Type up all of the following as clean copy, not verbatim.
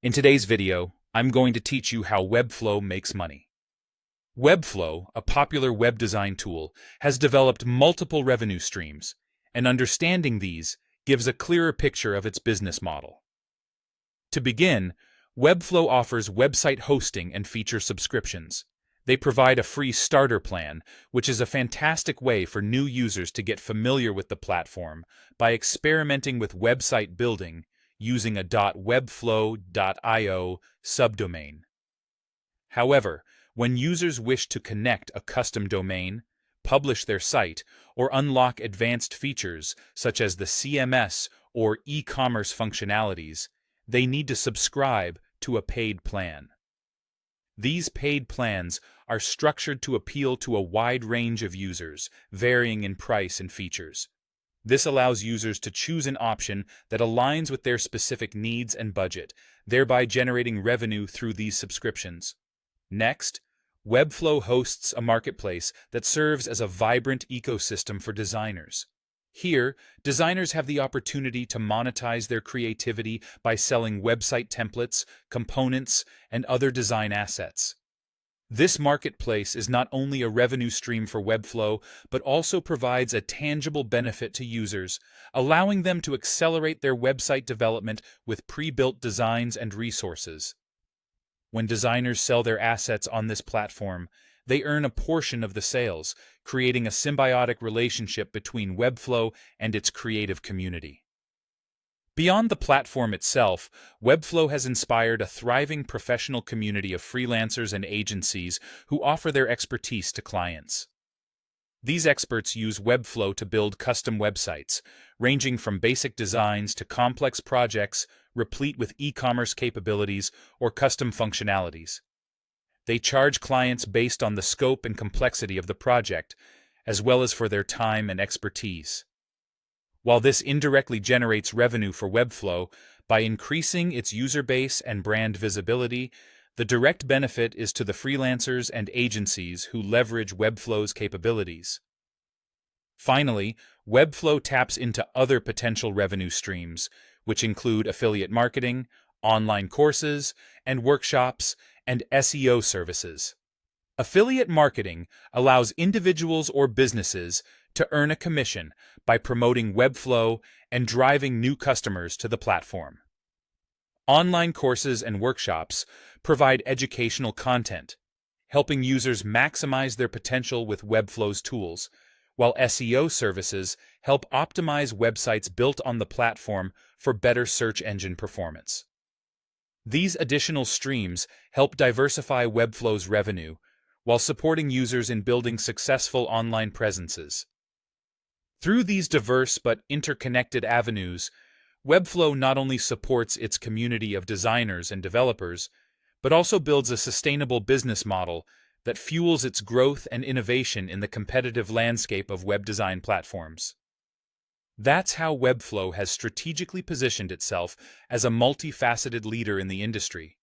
In today's video, I'm going to teach you how Webflow makes money. Webflow, a popular web design tool, has developed multiple revenue streams, and understanding these gives a clearer picture of its business model. To begin, Webflow offers website hosting and feature subscriptions. They provide a free starter plan, which is a fantastic way for new users to get familiar with the platform by experimenting with website building using a .webflow.io subdomain. However, when users wish to connect a custom domain, publish their site, or unlock advanced features such as the CMS or e-commerce functionalities, they need to subscribe to a paid plan. These paid plans are structured to appeal to a wide range of users, varying in price and features. This allows users to choose an option that aligns with their specific needs and budget, thereby generating revenue through these subscriptions. Next, Webflow hosts a marketplace that serves as a vibrant ecosystem for designers. Here, designers have the opportunity to monetize their creativity by selling website templates, components, and other design assets. This marketplace is not only a revenue stream for Webflow, but also provides a tangible benefit to users, allowing them to accelerate their website development with pre-built designs and resources. When designers sell their assets on this platform, they earn a portion of the sales, creating a symbiotic relationship between Webflow and its creative community. Beyond the platform itself, Webflow has inspired a thriving professional community of freelancers and agencies who offer their expertise to clients. These experts use Webflow to build custom websites, ranging from basic designs to complex projects replete with e-commerce capabilities or custom functionalities. They charge clients based on the scope and complexity of the project, as well as for their time and expertise. While this indirectly generates revenue for Webflow by increasing its user base and brand visibility, the direct benefit is to the freelancers and agencies who leverage Webflow's capabilities. Finally, Webflow taps into other potential revenue streams, which include affiliate marketing, online courses and workshops, and SEO services. Affiliate marketing allows individuals or businesses to earn a commission by promoting Webflow and driving new customers to the platform. Online courses and workshops provide educational content, helping users maximize their potential with Webflow's tools, while SEO services help optimize websites built on the platform for better search engine performance. These additional streams help diversify Webflow's revenue while supporting users in building successful online presences. Through these diverse but interconnected avenues, Webflow not only supports its community of designers and developers, but also builds a sustainable business model that fuels its growth and innovation in the competitive landscape of web design platforms. That's how Webflow has strategically positioned itself as a multifaceted leader in the industry,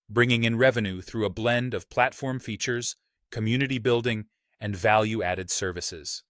bringing in revenue through a blend of platform features, community building, and value-added services.